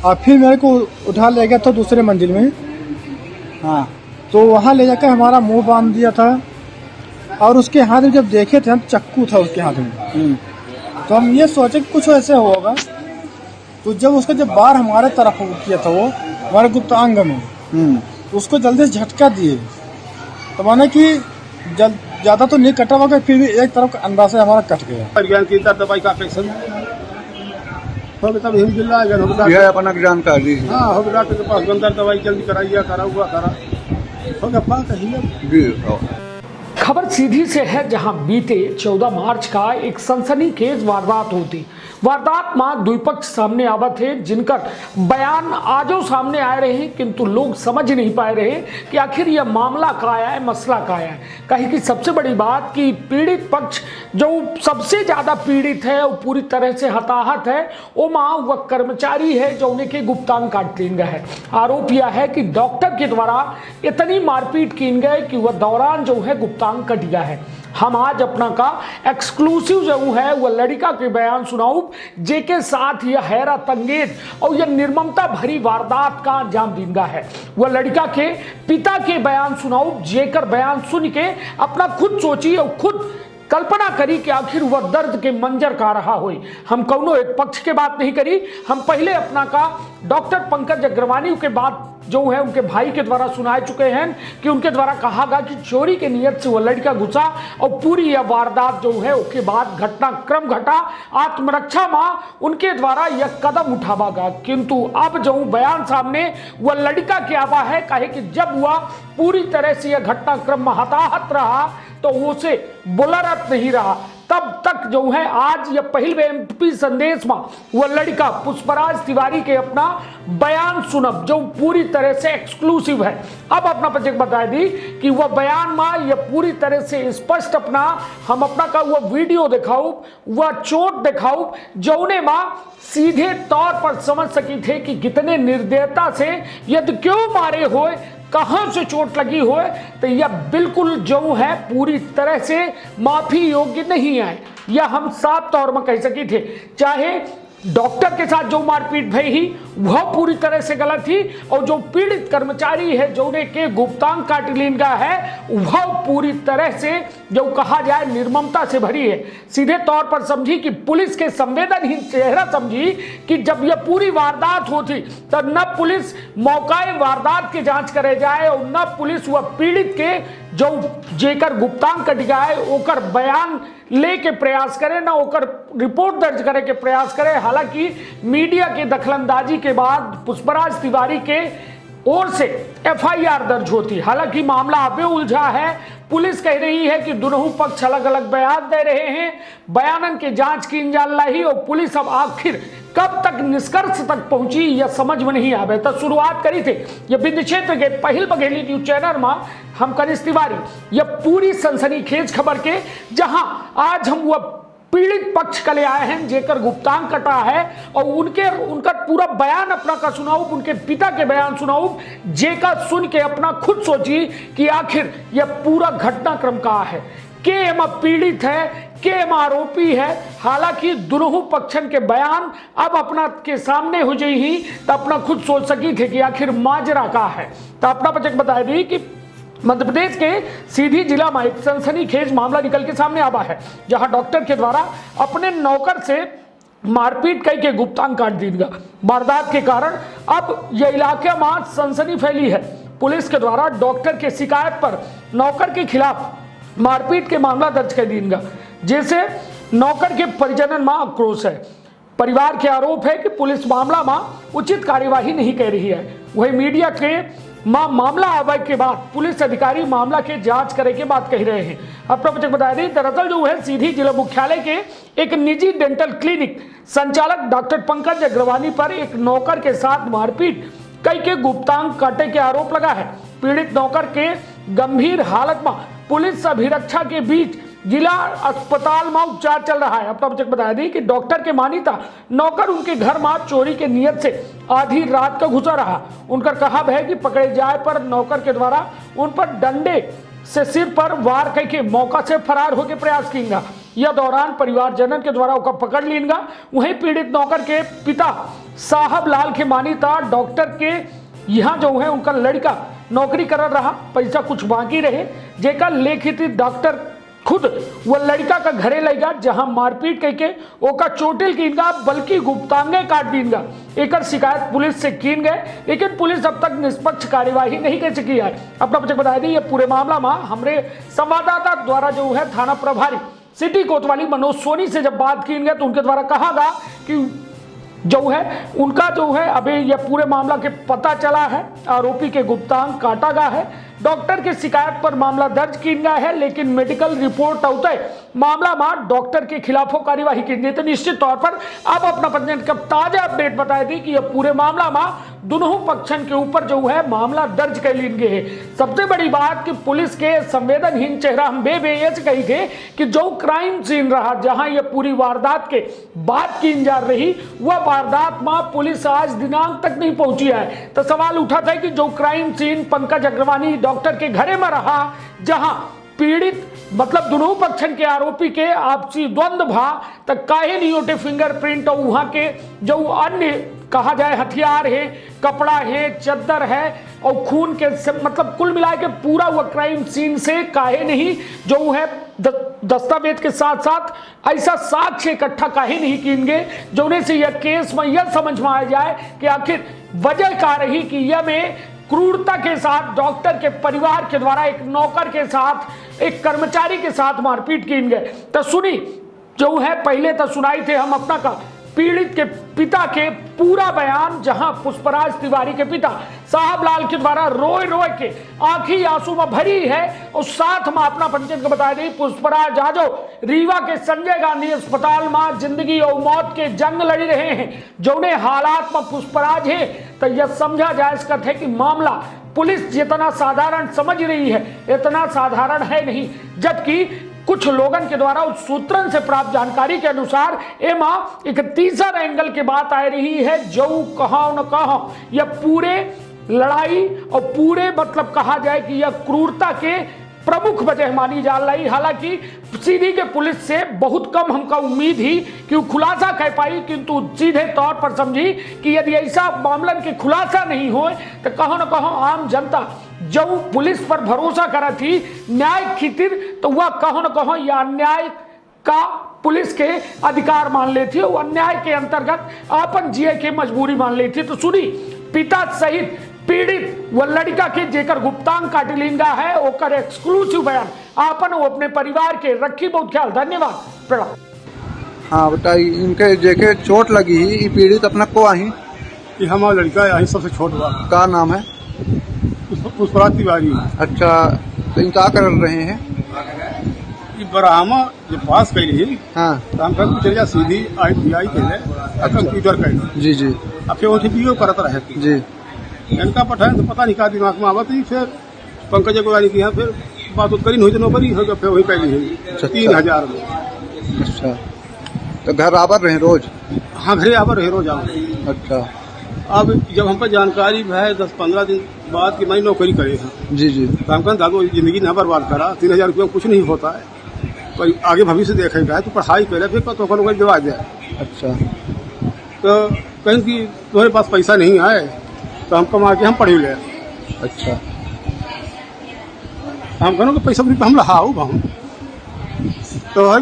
और फिर मेरे को उठा ले गया था दूसरे मंजिल में। हाँ, तो वहाँ ले जाकर हमारा मुंह बांध दिया था और उसके हाथ में जब देखे थे हम, चक्कू था उसके हाथ में। तो हम ये सोचे कि कुछ ऐसे होगा। तो जब उसका जब बार हमारे तरफ किया था, वो हमारे गुप्तांग में, तो उसको जल्दी से झटका दिए। तो माने कि ज़्यादा तो नहीं कटा हुआ, फिर भी एक तरफ अंदर से हमारा कट गया। दवाई का पेशेंट यह अपना जानकारी। हाँ, हो डॉक्टर के पास अंदर दवाई जल्दी कराइए, करा हुआ करा हो गया बात है। खबर सीधी से है, जहां बीते 14 मार्च का एक सनसनीखेज वारदात होती। वारदात में द्विपक्ष सामने आवा थे, जिनका बयान आजो सामने आ रहे हैं, किंतु लोग समझ नहीं पा रहे कि आखिर यह मामला का आया है, मसला का आया है। कहीं की सबसे बड़ी बात कि पीड़ित पक्ष जो सबसे ज्यादा पीड़ित है, वो पूरी तरह से हताहत है। वो माँ वह कर्मचारी है जो उनके गुप्तांग काट लीन गया है। आरोप यह है कि डॉक्टर के द्वारा इतनी मारपीट की गए कि वह दौरान जो है गुप्तांग कट गया है। हम आज अपना का एक्सक्लूसिव जो है वह लड़का के बयान सुनाऊ, जेके साथ यह हैरत अंगेज और यह निर्ममता भरी वारदात का अंजाम दींगा है। वह लड़का के पिता के बयान सुनाऊ, जेकर बयान सुन के अपना खुद सोची और खुद कल्पना करी कि आखिर वह दर्द के मंजर का रहा हुई। हम कौनो एक पक्ष के बात नहीं करी, हम पहले अपना का डॉक्टर पंकज अग्रवानी के बात जो है उनके भाई के द्वारा सुनाए चुके हैं कि उनके द्वारा कहा गया कि चोरी के नियत से वह लड़का घुसा और पूरी यह वारदात जो है उसके बाद घटनाक्रम घटा। आत्मरक्षा में उनके द्वारा यह कदम उठावा गया, किंतु अब जो बयान सामने वह लड़का के आवा है। कहे कि जब वह पूरी तरह से यह घटनाक्रम में हताहत रहा तो उसे बुलरत नहीं रहा, तब तक जो है आज यह पहले एमपी संदेश में वह लड़का पुष्पराज तिवारी के अपना बयान सुनब, जो पूरी तरह से एक्सक्लूसिव है। अब अपना पचक बता दी कि वह बयान में यह पूरी तरह से स्पष्ट अपना हम अपना का वह वीडियो दिखाऊ, वह चोट दिखाऊ, जौने मां सीधे तौर पर समझ सकी थे कि कितने निर्दयता से यदि क्यों मारे हुए, कहां से चोट लगी हो, तो यह बिल्कुल जो है पूरी तरह से माफी योग्य नहीं है। यह हम साफ तौर में कह सकी थे। चाहे डॉक्टर के साथ जो मारपीट भई ही वह पूरी तरह से गलत थी, और जो पीड़ित कर्मचारी है जो ने के गुप्तांग काट लीन का है वह पूरी तरह से जो कहा जाए निर्ममता से भरी है। सीधे तौर पर समझी कि पुलिस के संवेदनहीन चेहरा समझी कि जब यह पूरी वारदात होती तब न पुलिस मौकाए वारदात की जांच करे जाए और न पुलिस वह पीड़ित के जो जेकर गुप्तांग कट गया है ओकर बयान लेके प्रयास करे, ना ओकर रिपोर्ट दर्ज करे के प्रयास करे। हालांकि मीडिया के दखलंदाजी के बाद पुष्पराज तिवारी के ओर से एफआईआर दर्ज होती। हालांकि मामला अभी उलझा है। पुलिस कह रही है कि दोनों पक्ष अलग अलग बयान दे रहे हैं, बयानन की जांच की जा रही, और पुलिस अब आखिर कब तक निष्कर्ष तक पहुंची यह समझ में नहीं आवे। तो शुरुआत करी थे यह बिंद क्षेत्र के पहल बघेली न्यूज चैनल में हम कनिष्ठ तिवारी यह पूरी सनसनीखेज खबर के, जहां आज हम वह पीड़ित पक्ष के ले आए हैं जेकर गुप्तांग कटा है और उनका पूरा बयान अपना का सुनाऊ, उनके पिता के बयान सुनाऊ, जेका सुन के अपना खुद सोची कि आखिर यह पूरा घटनाक्रम का है, के एम पीड़ित है, के एम आरोपी है। हालांकि दोनों पक्षन के बयान अब अपना के सामने हो जाई ही तो अपना खुद सोच सकी थे कि आखिर माजरा का है। तो अपना पचक बता दी कि मध्य प्रदेश के सीधी जिला में एक सनसनीखेज मामला निकल के सामने आवा है, जहां डॉक्टर के द्वारा अपने नौकर से मारपीट कई के गुप्तांग काट दी गया। वारदात के कारण अब यह इलाके में सनसनी फैली है। पुलिस के द्वारा डॉक्टर के शिकायत पर नौकर के खिलाफ मारपीट के मामला दर्ज कर दी गया, जैसे नौकर के परिजनन में आक्रोश है। परिवार के आरोप है कि पुलिस मामला में उचित कार्यवाही नहीं कर रही है। वही मीडिया के मामला आवे के बाद पुलिस अधिकारी मामला के जांच करे के बात कह रहे हैं। आपको बता दें, दरअसल जो है सीधी जिला मुख्यालय के एक निजी डेंटल क्लिनिक संचालक डॉक्टर पंकज अग्रवानी पर एक नौकर के साथ मारपीट कई के गुप्तांग काटे के आरोप लगा है। पीड़ित नौकर के गंभीर हालत में पुलिस अभिरक्षा के बीच जिला अस्पताल में उपचार चल रहा है। आपको बता दी कि डॉक्टर के मानीता नौकर उनके घर में चोरी के नियत से आधी रात का घुसा रहा। उनका कहा है कि पकड़े जाए पर नौकर के द्वारा उन पर डंडे से सिर पर वार करके मौका से फरार होकर प्रयास किया। यह दौरान परिवारजनन के द्वारा ओकर पकड़ लीनगा। वहीं पीड़ित नौकर के पिता साहब लाल के मानी था डॉक्टर के यहाँ जो है उनका लड़का नौकरी कर रहा, पैसा कुछ बाकी रहे, जेकर लेखित डॉक्टर खुद वो लड़का का घरे लेगा, जहां मारपीट करके ओका चोटिल कीनगा, बल्कि गुप्तांगे काट दीनगा। एकर शिकायत पुलिस से कीन गए, लेकिन पुलिस अब तक निष्पक्ष कार्यवाही नहीं कर सकी है। अपना बच्चे बता दी ये पूरे मामला में हमारे संवाददाता द्वारा जो है थाना प्रभारी सिटी कोतवाली मनोज सोनी से जब बात की गई तो उनके द्वारा कहा गया कि जो है उनका जो है अभी यह पूरे मामला के पता चला है, आरोपी के गुप्तांग काटा गया है, डॉक्टर की शिकायत पर मामला दर्ज किया गया है, लेकिन मेडिकल रिपोर्ट आते मामला में डॉक्टर के खिलाफ कार्यवाही की गई। तो निश्चित तौर पर अब अपना पंजीयन का ताजा अपडेट बताई दी कि यह पूरे मामला में दोनों पक्षन के ऊपर जो है मामला दर्ज कर ली गई है। सबसे बड़ी बात कि पुलिस के संवेदनहीन चेहरा हम बेबेज कही थे कि जो क्राइम सीन रहा, जहां यह पूरी वारदात के बात की जा रही, वह वारदात में पुलिस आज दिनांक तक नहीं पहुंची है। तो सवाल उठा था कि जो क्राइम सीन पंकज अग्रवानी डॉक्टर के घरे में रहा, जहां पीड़ित मतलब दोनों पक्षन के आरोपी के आपसी द्वंद्व भा, तक काहे नहीं होते फिंगरप्रिंट और वहां के जो अन्य कहा जाए हथियार है, कपड़ा है, चद्दर है और खून के मतलब कुल मिला के पूरा हुआ क्राइम सीन से काहे नहीं जो है दस्तावेज के साथ साथ ऐसा साक्ष्य इकट्ठा काहे नहीं किएंगे, जोने से यह केस में यह समझ में आ जाए कि आखिर वजह क्या रही कि यह में क्रूरता के साथ डॉक्टर के परिवार के द्वारा एक नौकर के साथ, एक कर्मचारी के साथ मारपीट की गए। तो सुनी जो है पहले तो सुनाई थे हम अपना का पीड़ित के पिता के पूरा बयान, जहां पुष्पराज तिवारी के पिता साहब लाल के द्वारा रोए रोए के आंखी आंसू में भरी है और साथ में अपना पंचायत को बता दी पुष्पराज यादव रीवा के संजय गांधी अस्पताल में जिंदगी और मौत के जंग लड़ रहे हैं। जोने हालात में पुष्पराज है तो यह समझा जा सकता है कि मामला पुलिस जितना साधारण समझ रही है इतना साधारण है नहीं, जबकि कुछ लोगन के द्वारा उस सूत्रन से प्राप्त जानकारी के अनुसार एमा एक तीसरा एंगल की बात आ रही है, जो कहा न कहा यह पूरे लड़ाई और पूरे मतलब कहा जाए कि यह क्रूरता के प्रमुख वजह मानी जा रही। हालांकि सीधी के पुलिस से बहुत कम हमका उम्मीद ही कि वो खुलासा कर पाई, किंतु सीधे तौर पर समझी कि यदि ऐसा मामलन के खुलासा नहीं हो तो कहो न कहो आम जनता जो पुलिस पर भरोसा करा थी न्याय खातिर, तो वह कहो न कहो यह अन्याय का पुलिस के अधिकार मान लेती है, वो अन्याय के अंतर्गत अपन जिये के मजबूरी मान लेती। तो सुनी पिता सहित पीड़ित व लड़का के जेकर गुप्तांग काटिलिंगा है ओकर एक्सक्लूसिव बयान आपन वो अपने परिवार के रखी। बहुत ख्याल, धन्यवाद, प्रणाम। हाँ बताइए, इनके जेके चोट लगी ही ये पीड़ित अपना को आई? ये हमारा लड़का है, सबसे छोट हुआ। का नाम है? पुष्पराज तिवारी। अच्छा, तो इन क्या कर रहे हैं? ये बरामा जब पास कैली, हाँ, तो हम कल चल जा सीधी ITI के कंप्यूटर कैली। जी जी। अब फिर OTPO करता रहे जी। इनका पठान तो पता नहीं क्या दिमाग में आवत ही। फिर पंकज अग्रवानी की यहाँ फिर बात करी हुई तो नौकरी हो गया, फिर वही कैली है 3000 में। अच्छा, तो घर आवर रहे रोज? हाँ, घरे आवर रहे रोज आओ। अच्छा। अब जब हम पर जानकारी है 10-15 दिन बाद कि मैं नौकरी करे हैं, जी जी, तो हम कहते दादो जिंदगी ना बर्बाद करा, 3000 रुपये कुछ नहीं होता है, पर आगे भविष्य देखेगा है तो पढ़ाई करे फिर तो नौकरी दिवा दे। अच्छा, तो कहीं कि तुम्हारे पास पैसा नहीं आए तो हम कमा के हम पढ़ी ले। अच्छा, हम कहूँ कि पैसा हम लहाऊ हम तो है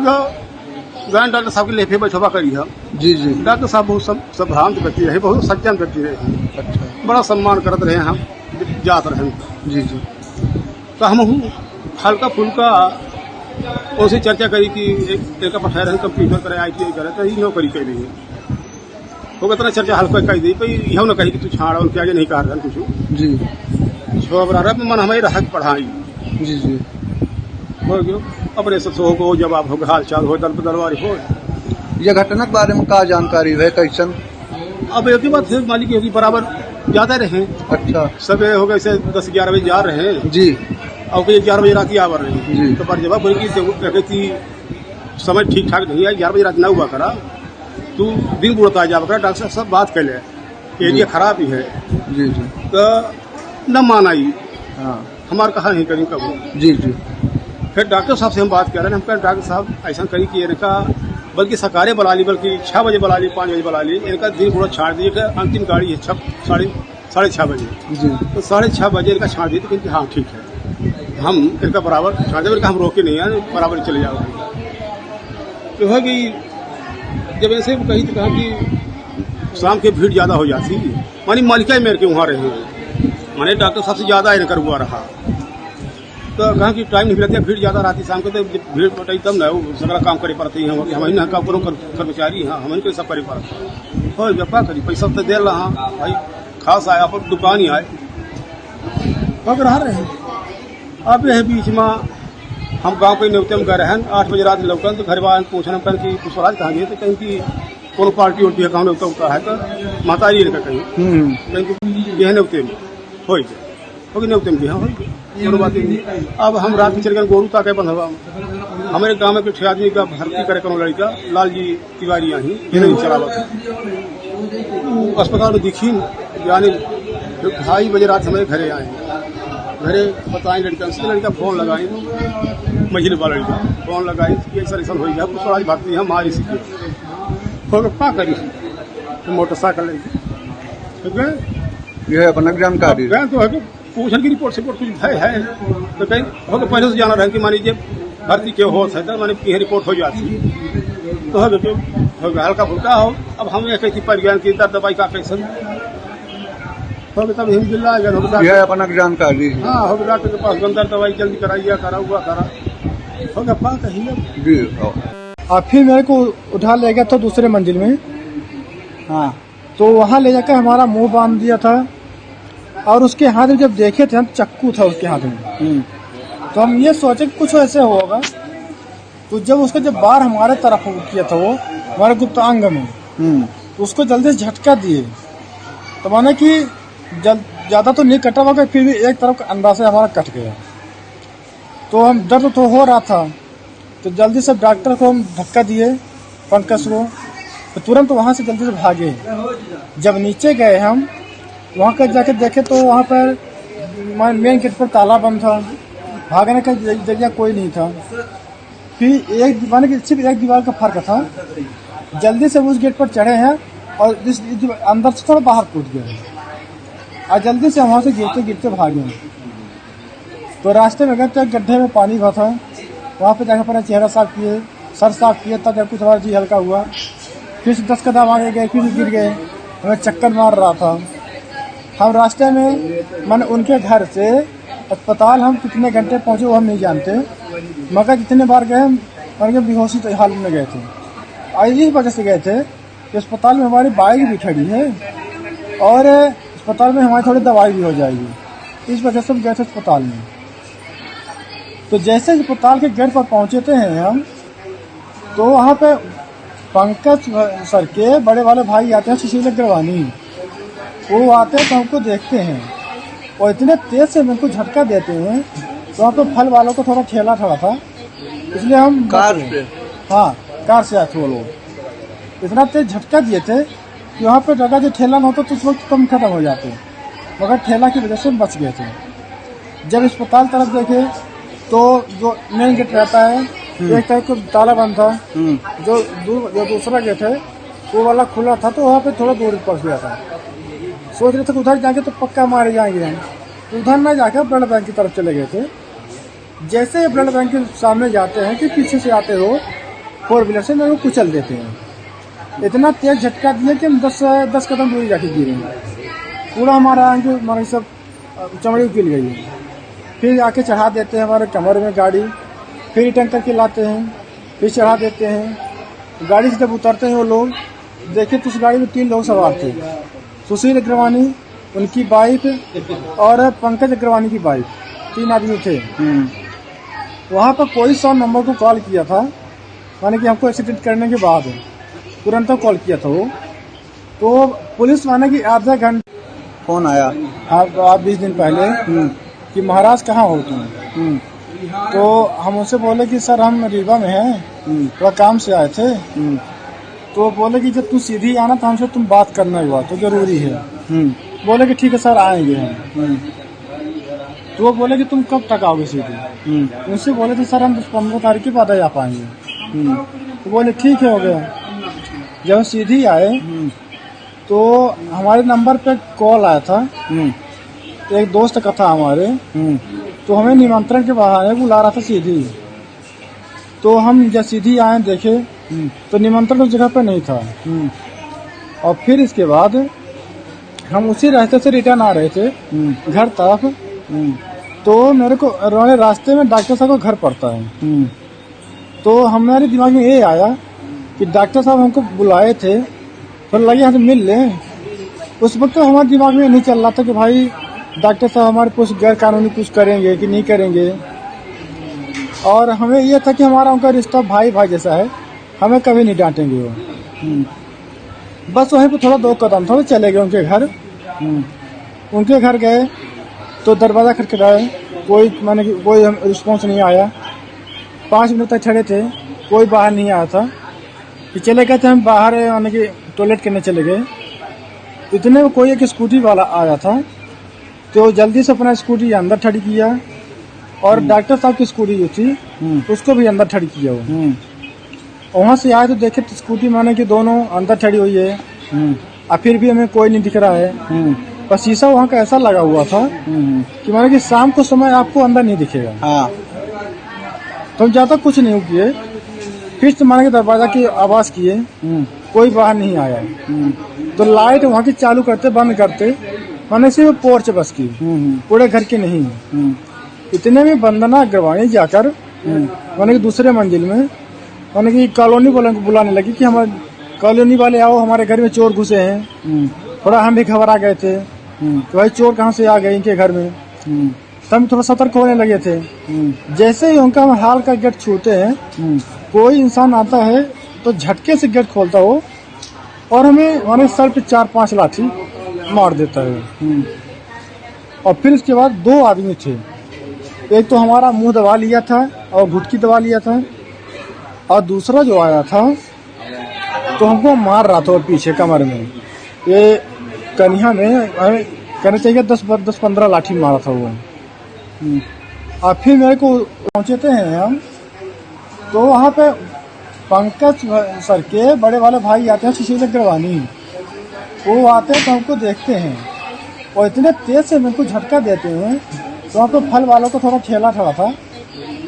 गाय डॉक्टर साहब के लेफे बैठवा करी है। जी जी। डॉक्टर साहब बहुत संभ्रांत व्यक्ति रहे, बहुत सज्जन व्यक्ति रहे। अच्छा, बड़ा सम्मान करते रहे, हम जात रहे। जी जी। तो हम हल्का फुल्का उनसे चर्चा करी कि एक पठाए रहे कंप्यूटर करे, ITI करे, तो ही नौकरी कर रही है। वो कितना चर्चा हल्का कही दी, यह न कही कि तू छाड़ा उनके आगे नहीं कर रहा कुछ जी। छोबरा मन हमें रहा पढ़ाई। जी जी। हो गयो अपने से हो जवाब हो हाल चाल हो दरबारी हो। यह घटना के बारे में क्या जानकारी है कैसन? अब एक बात फिर मालिक होगी बराबर जाते रहे। अच्छा, सवेरे हो गए से 10-11 बजे जा रहे हैं जी, और फिर 11 बजे रात आवर रहे जी। हैं। तो पर जवाब बोली कि समय ठीक ठाक नहीं है, 11 बजे रात ना हुआ करा, तू दिन बुढ़ता जा करा, डॉक्टर साहब बात कर ले, एरिया खराब ही है। जी जी। तो न मानाई, हाँ, हमारे कहा नहीं करी कब। जी जी। फिर डॉक्टर साहब से हम बात कर रहे हैं, हम कह डॉक्टर साहब ऐसा करी कि इनका बल्कि सकारे बुला ली, बल्कि 6 बजे बुला ली, 5 बजे बुला ली, इनका दिन पूरा छाड़ दिए। अंतिम गाड़ी है 6:30 बजे जी। तो 6:30 बजे इनका छाड़ दिए। तो कहते हाँ ठीक है, हम इनका बराबर छाड़ दें, हम रोके नहीं है, बराबर चले जाओ। तो है कि जब ऐसे कही तो कहा कि शाम की भीड़ ज़्यादा हो जाती है, मानी मालिका मेरे के वहाँ रहे, माने डॉक्टर साहब से ज़्यादा इनकर हुआ रहा। तो कहा कि टाइम नहीं रहता, भीड़ ज़्यादा रहती शाम को, तो भीड़ बटाई तब ना वो सगला काम करे पड़ते हैं। हम ना काम करो कर्मचारी, हाँ हम इनको सब करे पड़ता हो जपा करी पैसा तो दे रहा भाई, खास आया पर दुकान ही आए अब रह रहे हैं। अब यह बीच में हम गांव के न्यूनतम गए हैं, 8 बजे रात लौटन तो घर वाले पूछना कर कि पुष्पराज कहाँ गए, तो कहीं की कोनो पार्टी उल्टी है, गाँव न्यूनतम का है तो माताजी इनका कहीं कहीं यह न्यूनते में हो गया न्यूनतम जी, हाँ हो गया बात नहीं। अब हम रात में चल गए गोरू ताके बंधवा, हमारे गाँव में कुछ आदमी का भर्ती करे करो लड़का लाल जी तिवारी यहाँ ही नहीं चलावा था, अस्पताल में दिखी यानी 2:30 बजे रात हमारे घरे आए, घरे बताएं लड़का फोन लगाई, मझिल वाला लड़का फोन लगाई कि ऐसा ऐसा हो गया, पुष्पराज भर्ती है हमारी सीखे हो पा करी मोटरसाइकिल ठीक है। यह अपना जानकारी तो है पूछन की रिपोर्ट कुछ है तो कहीं हो तो पहले से जाना रहे कि मान लीजिए भर्ती क्यों हो है, मानी की रिपोर्ट हो जाती तो हो गया हल्का फुल्का हो। अब हम ये कहती परिज्ञान की दवाई का कैसे हो तब हिम जिला यह अपना जानकारी हाँ हो डॉक्टर के पास गंदर दवाई जल्दी कराइए, करा हुआ करा हो गया पा कही जी। और फिर मेरे को उठा ले गया था दूसरे मंजिल में, हाँ तो वहाँ ले जाकर हमारा मुंह बांध दिया था, और उसके हाथ में जब देखे थे हम चक्कू था उसके हाथ में, तो हम ये सोचे कि कुछ ऐसे होगा। तो जब उसका जब बार हमारे तरफ किया था वो हमारे गुप्तांग में, तो उसको जल्दी से झटका दिए, तो माने कि ज़्यादा तो नहीं कटा हुआ, फिर भी एक तरफ अंडा से हमारा कट गया। तो हम दर्द तो हो रहा था, तो जल्दी से डॉक्टर को हम धक्का दिए पंकज को, तो तुरंत वहाँ से जल्दी से भागे। जब नीचे गए हम वहाँ पर जाके देखे तो वहाँ पर मेन गेट पर ताला बंद था, भागने का जगह कोई नहीं था। फिर एक दीवार की सिर्फ एक दीवार का फर्क था, जल्दी से उस गेट पर चढ़े हैं और इस अंदर से थोड़ा बाहर कूद गए और जल्दी से वहाँ से गिरते गिरते भागे। तो रास्ते में गए तो गड्ढे में पानी भरा था, वहाँ पे जाकर अपना चेहरा साफ किए, सर साफ किए, तब जब कुछ हमारा जी हल्का हुआ। फिर 10 कदम आगे गए, फिर गिर गए, हमें चक्कर मार रहा था। हम रास्ते में मैंने उनके घर से अस्पताल हम कितने घंटे पहुँचे वो हम नहीं जानते, मगर जितने बार गए हम बेहोशी तो हाल में गए थे। और इस वजह से गए थे कि अस्पताल में हमारी बाइक भी खड़ी है और अस्पताल में हमारी थोड़ी दवाई भी हो जाएगी, इस वजह से हम गए थे अस्पताल में। तो जैसे अस्पताल के गेट पर पहुँचे थे हम, तो वहाँ पे पंकज सर के बड़े वाले भाई आते हैं, सुशील अग्रवानी, वो आते हैं तो हमको देखते हैं और इतने तेज से मेरे को झटका देते हैं। तो वहाँ पे फल वालों को थोड़ा ठेला खड़ा था, इसलिए हम कार से कार से आए थे वो लोग, इतना तेज झटका दिए थे कि वहाँ पे जगह जो ठेला न होता तो उस वक्त कम खत्म हो जाते, मगर ठेला की वजह से बच गए थे। जब अस्पताल तरफ देखे तो जो मेन गेट रहता है एक तरफ को ताला बंद था, जो दूसरा गेट है वो वाला खुला था, तो वहाँ पे थोड़ा दूर पड़ गया था। सोच रहे थे कि उधर जाके तो पक्का मारे जाएंगे हम, तो उधर ना जाकर ब्लड बैंक की तरफ चले गए थे। जैसे ब्लड बैंक के सामने जाते हैं कि पीछे से आते हो 4 व्हीलर से मेरे को कुचल देते हैं। इतना तेज झटका दिया कि हम 10 कदम दूरी जाके गिरे, पूरा हमारा सब चमड़ी उकिल गई है। फिर आके चढ़ा देते हैं हमारे कमर में गाड़ी, फिर टैंकर के लाते हैं, फिर चढ़ा देते हैं। गाड़ी से जब उतरते हैं वो लोग देखे तो उस गाड़ी में 3 लोग सवार थे, सुशील अग्रवानी, उनकी वाइफ और पंकज अग्रवानी की वाइफ, 3 आदमी थे। वहाँ पर कोई 100 नंबर को कॉल किया था, माने कि हमको एक्सीडेंट करने के बाद तुरंत कॉल किया था वो। तो पुलिस माने कि आधा घंटा फोन आया आप 20 दिन पहले कि महाराज कहाँ हो तुम। तो हम उनसे बोले कि सर हम रीवा में हैं, थोड़ा काम से आए थे। तो बोले कि जब तू सीधी आना तो हमसे तुम बात करना हुआ तो जरूरी है। बोले कि ठीक है सर आएंगे हम। तो वो बोले कि तुम कब तक आओगे सीधी। उनसे बोले थे सर हम 15 तारीख के बाद आ पाएंगे। तो बोले ठीक है हो गया। जब सीधी आए तो हमारे नंबर पे कॉल आया था, एक दोस्त का था हमारे, तो हमें निमंत्रण के बहाने बुला रहा था सीधी। तो हम जब सीधी आए देखे तो निमंत्रण उस जगह पे नहीं था। और फिर इसके बाद हम उसी रास्ते से रिटर्न आ रहे थे घर तरफ। तो मेरे को रास्ते में डॉक्टर साहब का घर पड़ता है। तो हमारे दिमाग में ये आया कि डॉक्टर साहब हमको बुलाए थे तो लगे यहाँ से मिल लें। उस वक्त तो हमारे दिमाग में नहीं चल रहा था कि भाई डॉक्टर साहब हमारे कुछ गैर कानूनी कुछ करेंगे कि नहीं करेंगे। और हमें यह था कि हमारा उनका रिश्ता भाई भाई जैसा है, हमें कभी नहीं डांटेंगे वो। बस वहीं पे थोड़ा 2 कदम था, चले गए उनके घर। उनके घर गए तो दरवाज़ा खटखटाए, कोई रिस्पॉन्स नहीं आया। 5 मिनट तक खड़े थे, कोई बाहर नहीं आया था। कि चले गए थे हम बाहर, यानी कि टॉयलेट करने चले गए। इतने में कोई एक स्कूटी वाला आया था, तो जल्दी से अपना स्कूटी अंदर खड़ी किया और डॉक्टर साहब की स्कूटी जो थी उसको भी अंदर खड़ी किया वो। वहाँ से आए तो देखे तो स्कूटी माने कि दोनों अंदर खड़ी हुई है और फिर भी हमें कोई नहीं दिख रहा है। पर शीशा वहाँ का ऐसा लगा हुआ था कि माने कि शाम को समय आपको अंदर नहीं दिखेगा। तो हम ज़्यादा कुछ नहीं किए, फिर से माने कि दरवाजा की आवाज़ किए, कोई बाहर नहीं आया। तो लाइट वहाँ की चालू करते बंद करते माने सिर्फ पोर्च बस की, पूरे घर की नहीं। इतने में वंदना अग्रवाणी जाकर माने कि दूसरे मंजिल में माने कि कॉलोनी वालों को बुलाने लगी कि हमारे कॉलोनी वाले आओ, हमारे घर में चोर घुसे हैं। थोड़ा हम भी घबरा गए थे कि भाई चोर कहाँ से आ गए इनके घर में। तो हम थोड़ा सतर्क होने लगे थे। जैसे ही उनका हम हाल का गेट छूते हैं, कोई इंसान आता है तो झटके से गेट खोलता हो और हमें हमारे सर पे 4-5 लाठी मार देता है। और फिर उसके बाद 2 आदमी थे, एक तो हमारा मुंह दबा लिया था और घुटकी दबा लिया था, और दूसरा जो आया था तो हमको मार रहा था और पीछे कमर में, ये कन्या में कहना चाहिए 10-15 लाठी मारा था वो। और फिर मेरे को पहुँचे थे हम, तो वहाँ पे पंकज सर के बड़े वाले भाई आते हैं, सुशील अग्रवाणी, वो आते हैं तो हमको देखते हैं और इतने तेज से मेरे को झटका देते हैं। तो वहाँ पे फल वालों को थोड़ा ठेला खड़ा था,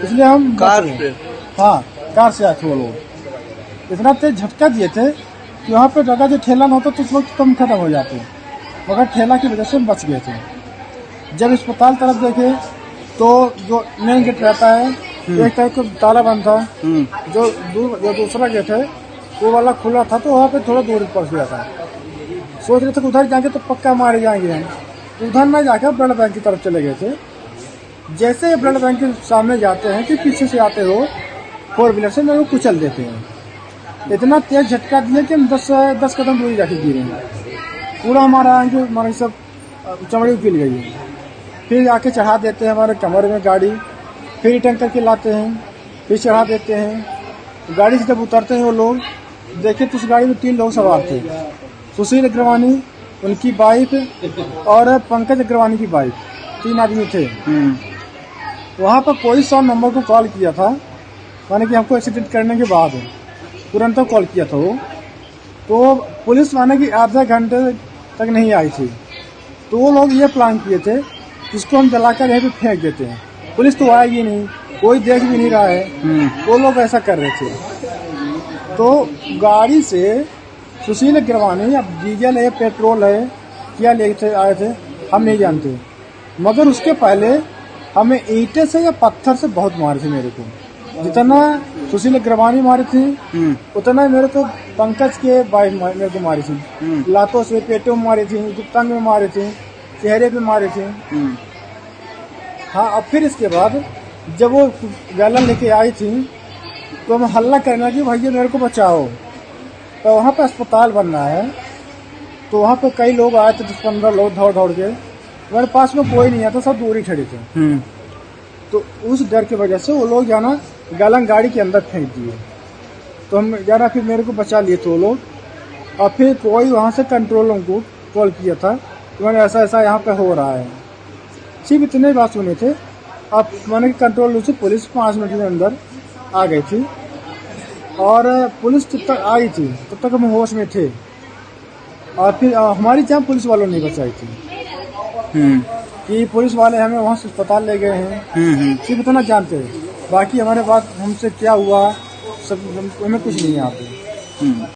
इसलिए हम कार से आए थे वो लोग। इतना तेज झटका दिए थे कि वहाँ पे जगह जो ठेला न होता तो उस वक्त कम खत्म हो जाते, मगर ठेला की वजह से हम बच गए थे। जब अस्पताल तरफ देखे तो जो मेन गेट रहता है एक टाइप का ताला बंद था, जो दूसरा गेट है वो वाला खुला था, तो वहाँ पे थोड़ा दूर पहुँच गया था। सोच रहे थे कि उधर जाएंगे तो पक्का मारे जाएंगे हम, उधर न जाकर ब्लड बैंक की तरफ चले गए थे। जैसे ब्लड बैंक के सामने जाते हैं कि पीछे से आते हो 4 व्हीलर से मेरे को कुचल देते हैं। इतना तेज झटका दिया कि हम 10 कदम दूरी जाके गिरे हैं। पूरा हमारा सब चमड़ी पिल गई है। फिर जाके चढ़ा देते हैं हमारे कमर में गाड़ी, फिर रिटर्न करके लाते हैं, फिर चढ़ा देते हैं। गाड़ी से जब उतरते हैं वो लोग, देखे तो उस गाड़ी में 3 लोग सवार थे, सुशील अग्रवाणी, उनकी वाइफ और पंकज अग्रवाणी की वाइफ, 3 आदमी थे। वहाँ पर कोई 100 नंबर को कॉल किया था, माने कि हमको एक्सीडेंट करने के बाद तुरंत कॉल किया था वो। तो पुलिस माने कि आधे घंटे तक नहीं आई थी। तो वो लोग ये प्लान किए थे जिसको हम जलाकर यहीं पे फेंक देते हैं, पुलिस तो आएगी नहीं, कोई देख भी नहीं रहा है। वो लोग ऐसा कर रहे थे। तो गाड़ी से सुशील अग्रवाणी, अब डीजल है पेट्रोल है क्या लेके आए थे हम नहीं जानते, मगर उसके पहले हमें ईंटे से या पत्थर से बहुत मारे थे मेरे को। जितना सुशील अग्रवाणी मारी थी उतना ही मेरे को पंकज के वाइफ मेरे को मारी थी। लातों से, पेटों में मारी थी, गुप्तांग में मारी थी, चेहरे पे मारी थी। हाँ, अब फिर इसके बाद जब वो गैलन लेके आई थी तो हम हल्ला करना कि भैया मेरे को बचाओ। तो वहाँ पे अस्पताल बनना है, तो वहाँ पे कई लोग आए थे, 10-15 लोग दौड़ के। मेरे पास में कोई नहीं आता, सब दूर ही खड़े थे। तो उस डर की वजह से वो लोग जाना गैलन गाड़ी के अंदर फेंक दिए। तो हम जाना फिर मेरे को बचा लिए थे वो लोग। और फिर कोई वहाँ से कंट्रोल को कॉल किया था कि मैंने ऐसा यहाँ पे हो रहा है। सिर्फ इतने बात सुने थे। अब मैंने कंट्रोल रूम से पुलिस 5 मिनट के अंदर आ गई थी और पुलिस जब तक आई थी तब तक हम होश में थे और फिर हमारी जान पुलिस वालों ने बचाई थी कि पुलिस वाले हमें वहाँ से अस्पताल ले गए हैं। सिर्फ इतना जानते हैं, बाकी हमारे पास हमसे क्या हुआ सब हमें कुछ नहीं आते।